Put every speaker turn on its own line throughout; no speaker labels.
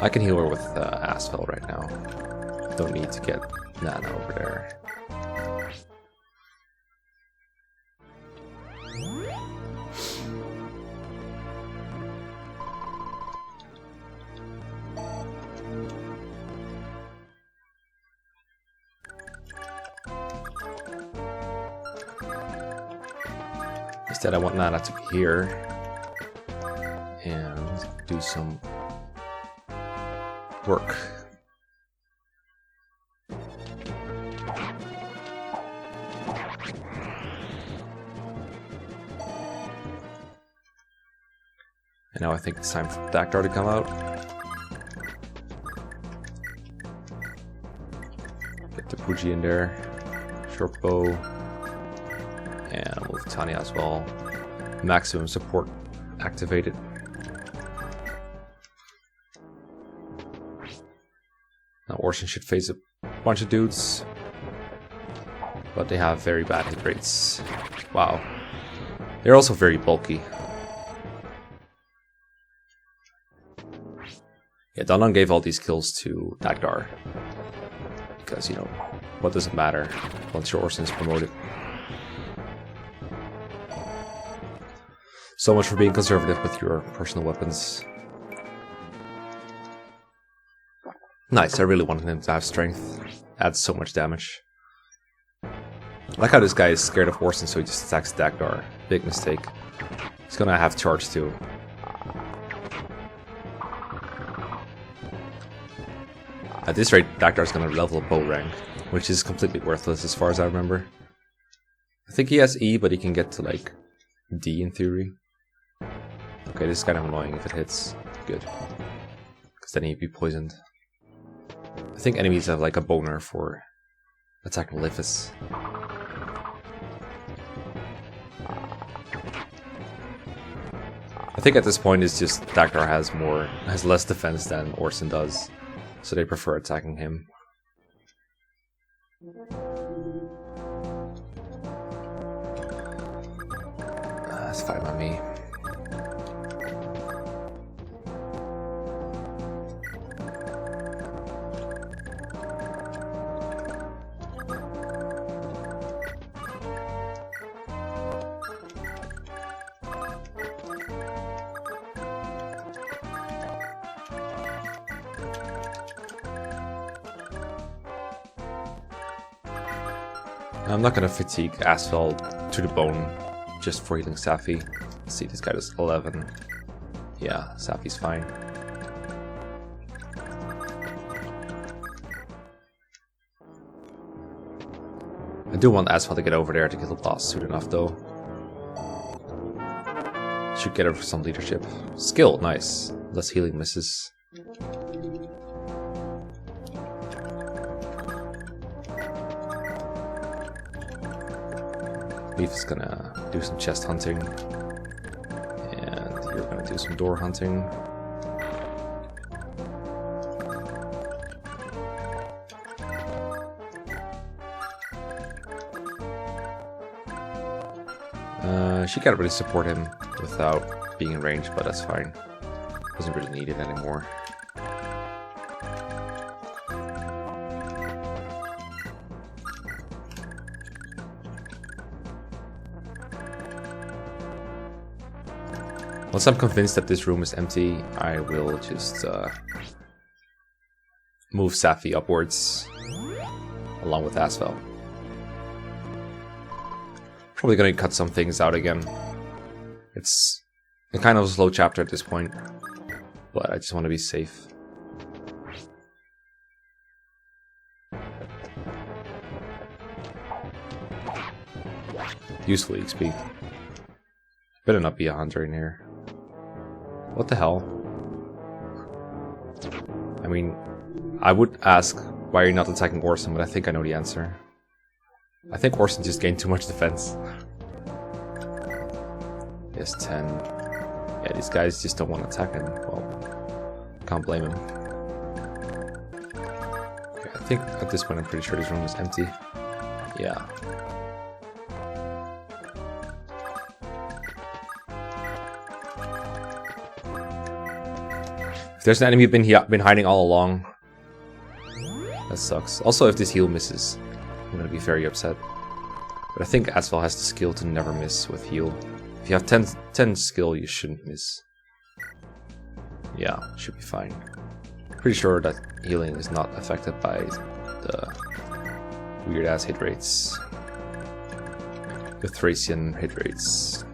I can heal her with Asphalt right now. Don't need to get Nana over there. Instead, I want Nana to be here and do some work. And now I think it's time for Dakdar to come out. Get the Pooji in there. Short bow. And I'll move Tanya as well. Maximum support activated. Now Orson should face a bunch of dudes. But they have very bad hit rates. Wow. They're also very bulky. Yeah, Danan gave all these kills to Dakdar. Because, you know, what does it matter once your Orson is promoted? So much for being conservative with your personal weapons. Nice, I really wanted him to have strength. Adds so much damage. I like how this guy is scared of Orson, so he just attacks Dakdar. Big mistake. He's gonna have charge too. At this rate, Dakdar's gonna level bow rank, which is completely worthless as far as I remember. I think he has E, but he can get to like D in theory. Okay, this is kind of annoying if it hits. Good. Because then he'd be poisoned. I think enemies have like a boner for attacking Lithus. I think at this point it's just Dakdar has less defense than Orson does. So they prefer attacking him. That's fine by me. I'm not gonna fatigue Asphalt to the bone just for healing Safi. Let's see, this guy does 11. Yeah, Safi's fine. I do want Asphalt to get over there to kill the boss soon enough though. Should get her for some leadership. Skill, nice. Less healing misses. Leaf is gonna do some chest hunting, and you're gonna do some door hunting. She can't really support him without being in range, but that's fine. Doesn't really need it anymore. Once I'm convinced that this room is empty, I will just move Safi upwards along with Asphalt. Probably gonna cut some things out again. It's kind of a slow chapter at this point, but I just want to be safe. Useful XP. Better not be a hunter in here. What the hell? I mean, I would ask why you're not attacking Orson, but I think I know the answer. I think Orson just gained too much defense. Yes, 10. Yeah, these guys just don't want to attack him. Well, can't blame him. Okay, I think at this point I'm pretty sure this room is empty. Yeah. If there's an enemy been hiding all along, that sucks. Also, if this heal misses, I'm gonna be very upset. But I think Asphalt has the skill to never miss with heal. If you have 10 skill, you shouldn't miss. Yeah, should be fine. Pretty sure that healing is not affected by the weird ass hit rates. The Thracian hit rates.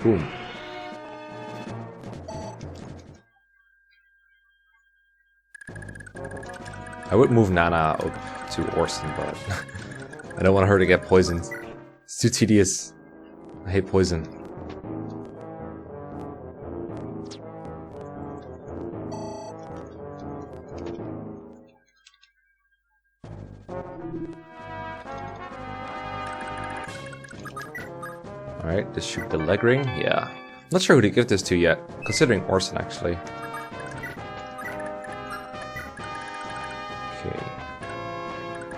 Boom. I would move Nana up to Orson, but I don't want her to get poisoned. It's too tedious. I hate poison. Alright, just shoot the leg ring. Yeah. Not sure who to give this to yet, considering Orson actually. Okay.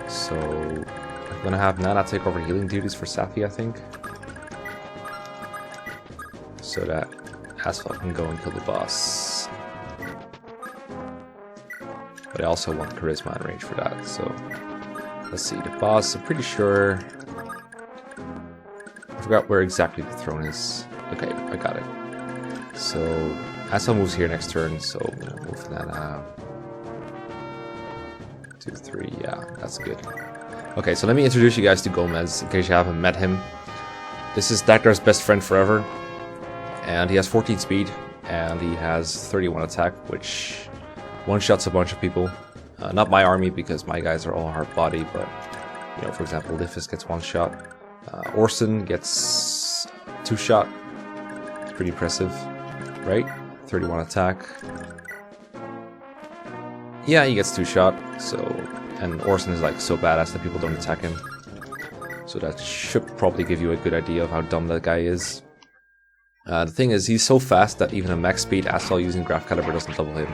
So I'm gonna have Nana take over healing duties for Safi, I think. So that Asphalt can go and kill the boss. But I also want Charisma and range for that, so let's see, the boss, I'm pretty sure. I forgot where exactly the throne is. Okay, I got it. So Asphalt moves here next turn, so I'm gonna move Nana. 2, 3, yeah, that's good. Okay, so let me introduce you guys to Gomez, in case you haven't met him. This is Dakdar's best friend forever, and he has 14 speed, and he has 31 attack, which one-shots a bunch of people. Not my army, because my guys are all hard body, but, you know, for example, Lifis gets one shot. Orson gets 2 shot. It's pretty impressive, right? 31 attack. Yeah, he gets 2 shot, so, and Orson is like so badass that people don't attack him. So that should probably give you a good idea of how dumb that guy is. The thing is, he's so fast that even a max speed Asphalt using Graph Caliber doesn't double him.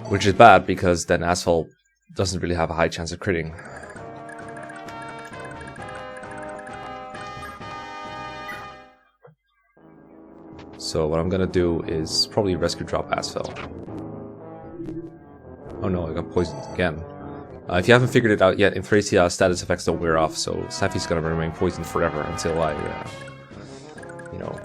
Which is bad, because then Asphalt doesn't really have a high chance of critting. So what I'm gonna do is probably rescue drop Asphalt. Oh no, I got poisoned again. If you haven't figured it out yet, in Thracia status effects don't wear off, so Safi's gonna remain poisoned forever until I, you know,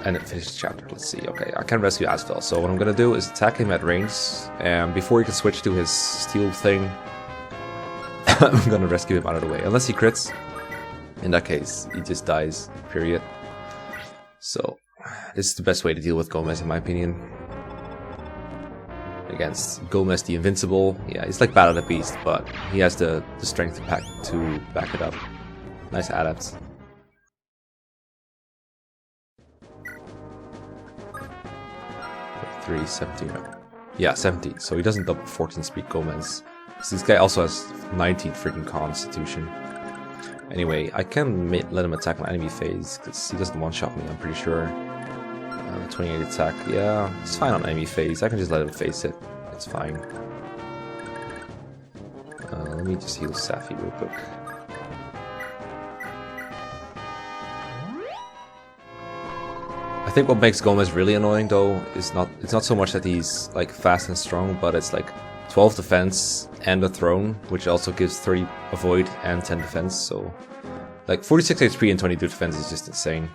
and finish the chapter. Let's see. Okay, I can rescue Asphalt. So what I'm gonna do is attack him at range, and before he can switch to his steel thing, I'm gonna rescue him out of the way. Unless he crits, in that case, he just dies. Period. So this is the best way to deal with Gomez, in my opinion. Against Gomez the Invincible, yeah, he's like Battle of the Beast, but he has the strength to back it up. Nice adapts. Three, 17. Yeah, 17. So he doesn't double 14 speed Gomez. So this guy also has 19 freaking constitution. Anyway, I can let him attack my enemy phase, because he doesn't one-shot me, I'm pretty sure. 28 attack, yeah, it's fine on enemy phase. I can just let him face it, it's fine. Let me just heal Safi real quick. I think what makes Gomez really annoying though is it's not so much that he's like fast and strong, but it's like 12 defense and a throne, which also gives 30 avoid and 10 defense, so like 46 HP and 22 defense is just insane.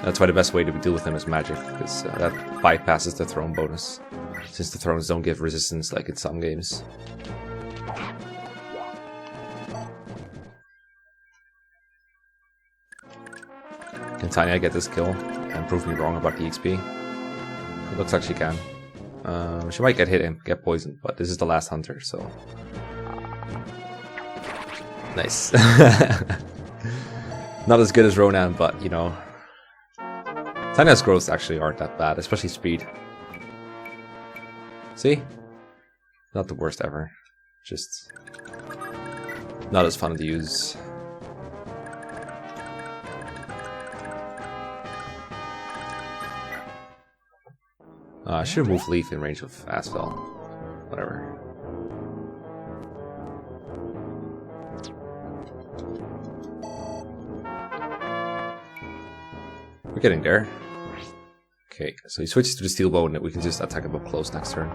That's why the best way to deal with him is magic, because that bypasses the throne bonus, since the thrones don't give resistance like in some games. Can Tanya get this kill and prove me wrong about the XP? It looks like she can. She might get hit and get poisoned, but this is the last hunter, so... Nice. Not as good as Ronan, but, you know... Tanya's growths actually aren't that bad, especially speed. See? Not the worst ever. Just... not as fun to use. I should have moved Leaf in range of Asphalt. Whatever. We're getting there. Okay, so he switches to the Steel Bow and we can just attack him up close next turn.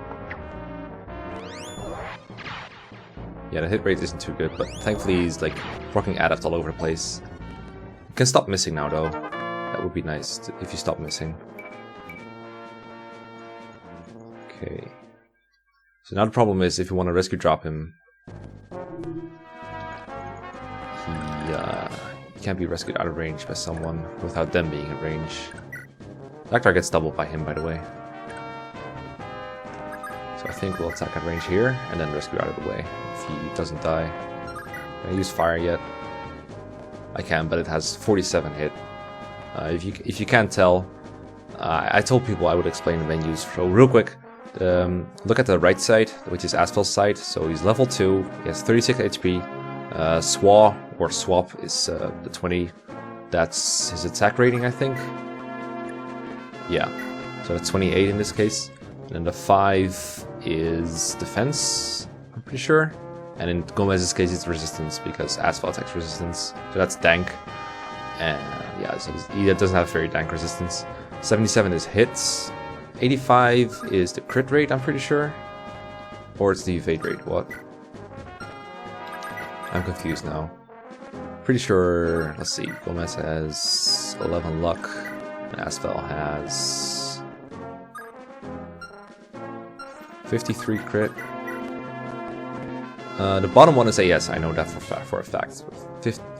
Yeah, the hit rate isn't too good, but thankfully he's like rocking Adapt all over the place. You can stop missing now though. That would be nice if you stop missing. Okay. So now the problem is if you want to rescue drop him, he can't be rescued out of range by someone without them being in range. Dactar gets doubled by him, by the way. So I think we'll attack at range here and then rescue out of the way if he doesn't die. Can I use fire yet? I can, but it has 47 hit. If you can't tell, I told people I would explain the menus. So real quick, look at the right side, which is Asphalt's side. So he's level 2, he has 36 HP. Swap is the 20. That's his attack rating, I think. Yeah, so that's 28 in this case. And then the 5 is defense, I'm pretty sure. And in Gomez's case, it's resistance because Asphalt attacks resistance. So that's dank. And yeah, so he doesn't have very dank resistance. 77 is hits. 85 is the crit rate, I'm pretty sure. Or it's the evade rate, what? I'm confused now. Pretty sure, let's see, Gomez has 11 luck. And Asphalt has 53 crit. The bottom one is AS, I know that for a fact.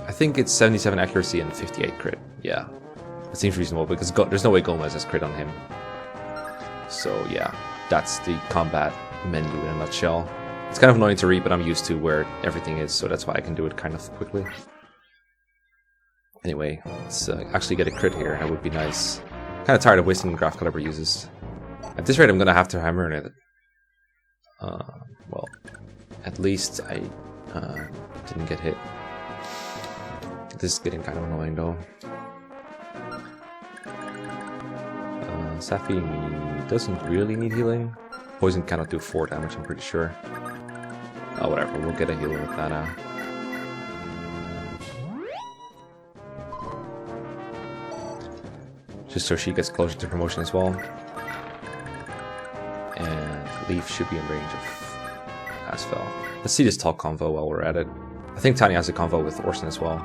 I think it's 77 accuracy and 58 crit. Yeah, that seems reasonable because there's no way Gomez has crit on him. So yeah, that's the combat menu in a nutshell. It's kind of annoying to read, but I'm used to where everything is, so that's why I can do it kind of quickly. Anyway, let's actually get a crit here. That would be nice. Kind of tired of wasting Graph Caliber uses. At this rate, I'm gonna have to hammer in it. Well, at least I didn't get hit. This is getting kind of annoying though. Safi doesn't really need healing. Poison cannot do 4 damage, I'm pretty sure. Oh, whatever, we'll get a healer with that now. Just so she gets closer to promotion as well. And Leaf should be in range of Asphalt. Let's see this talk convo while we're at it. I think Tanya has a convo with Orson as well.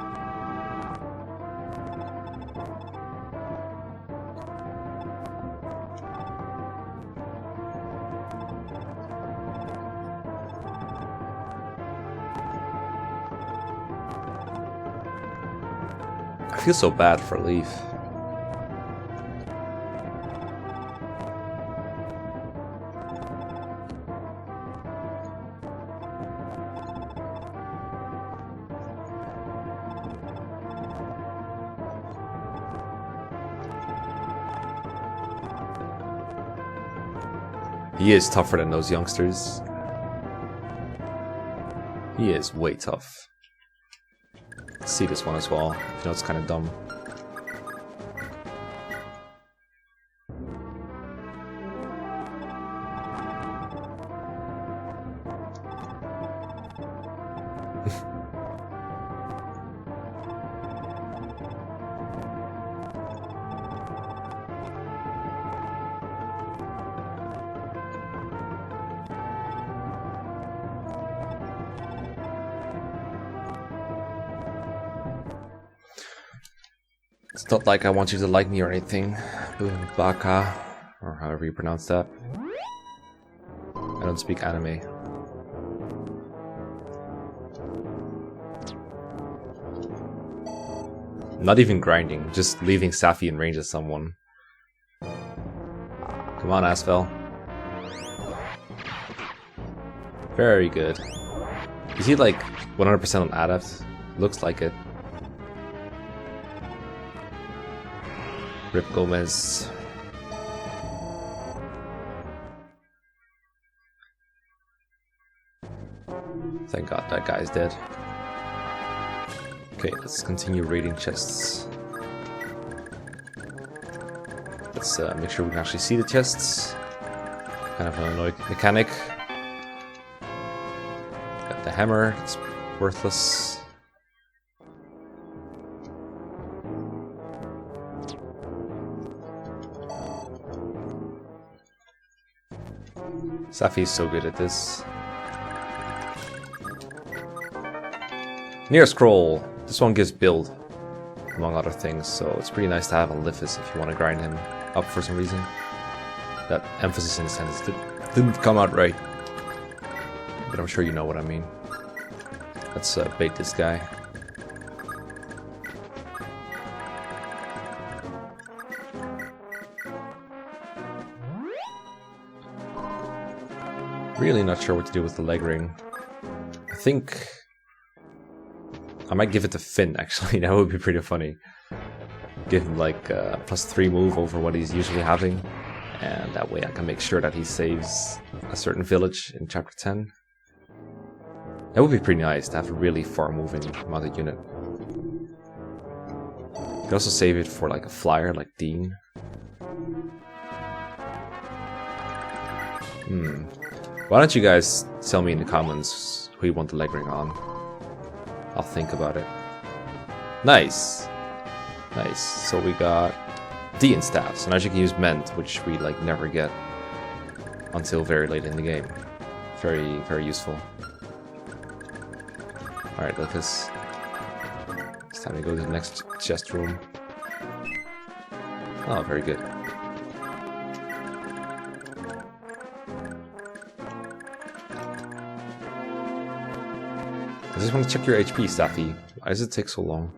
I feel so bad for Leaf. He is tougher than those youngsters. He is way tough. Let's see this one as well. You know, it's kind of dumb. It's not like I want you to like me or anything. Baka, or however you pronounce that. I don't speak anime. Not even grinding, just leaving Safi in range of someone. Come on, Asphalt. Very good. Is he like 100% on Adapt? Looks like it. Rip Gomez. Thank God that guy is dead. Okay, let's continue raiding chests. Let's make sure we can actually see the chests. Kind of an annoying mechanic. Got the hammer, it's worthless. Safi's so good at this. Near scroll. This one gives build, among other things, so it's pretty nice to have on Lithus if you want to grind him up for some reason. That emphasis in the sentence didn't come out right, but I'm sure you know what I mean. Let's bait this guy. Really not sure what to do with the leg ring. I think I might give it to Finn, actually. That would be pretty funny. Give him like a +3 move over what he's usually having, and that way I can make sure that he saves a certain village in chapter 10. That would be pretty nice to have a really far moving mounted unit. You can also save it for like a flyer like Dean. Why don't you guys tell me in the comments who you want the leg ring on? I'll think about it. Nice! Nice. So we got Dean staffs, and now you can use Ment, which we like never get until very late in the game. Very, very useful. Alright, Lucas. It's time to go to the next chest room. Oh, very good. I just want to check your HP, Safi. Why does it take so long?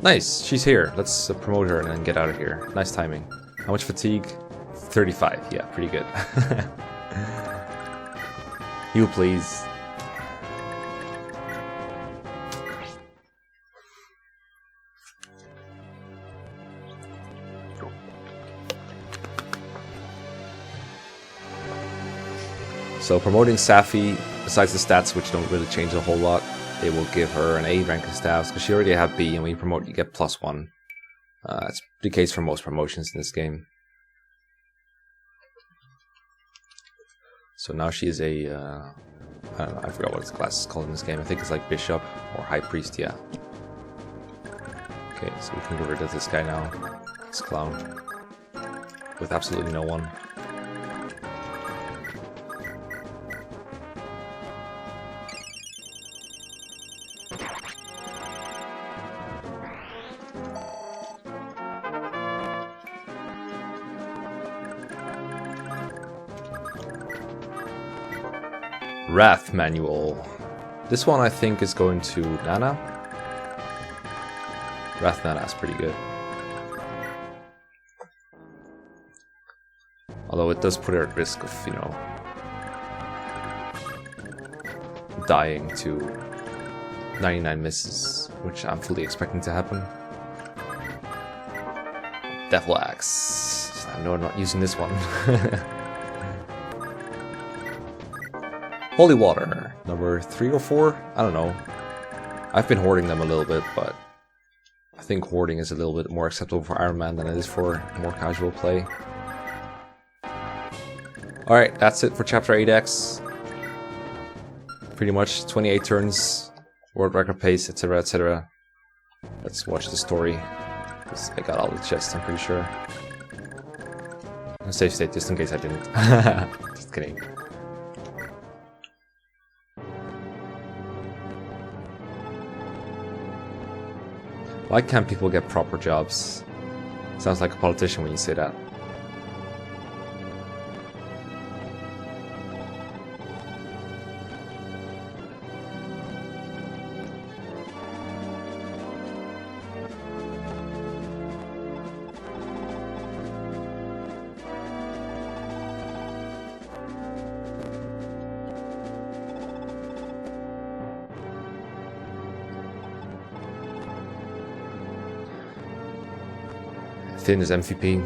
Nice, she's here. Let's promote her and then get out of here. Nice timing. How much fatigue? 35. Yeah, pretty good. Heal, please. So promoting Safi, besides the stats which don't really change a whole lot, they will give her an A rank in staffs, because she already had B, and when you promote you get +1. It's the case for most promotions in this game. So now she is a, I don't know, I forgot what this class is called in this game. I think it's like Bishop or High Priest, yeah. Okay, so we can get rid of this guy now, this clown, with absolutely no one. Wrath Manual. This one I think is going to Nana. Wrath Nana is pretty good. Although it does put her at risk of, you know, dying to 99 misses, which I'm fully expecting to happen. Devil Axe. No, I'm not using this one. Holy Water, number 3 or 4? I don't know. I've been hoarding them a little bit, but I think hoarding is a little bit more acceptable for Iron Man than it is for more casual play. Alright, that's it for Chapter 8X. Pretty much 28 turns, world record pace, etc, etc. Let's watch the story, because I got all the chests, I'm pretty sure. Save state, just in case I didn't. Just kidding. Why can't people get proper jobs? Sounds like a politician when you say that. Finn is MVP.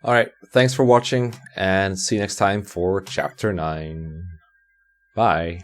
Alright, thanks for watching, and see you next time for Chapter 9. Bye.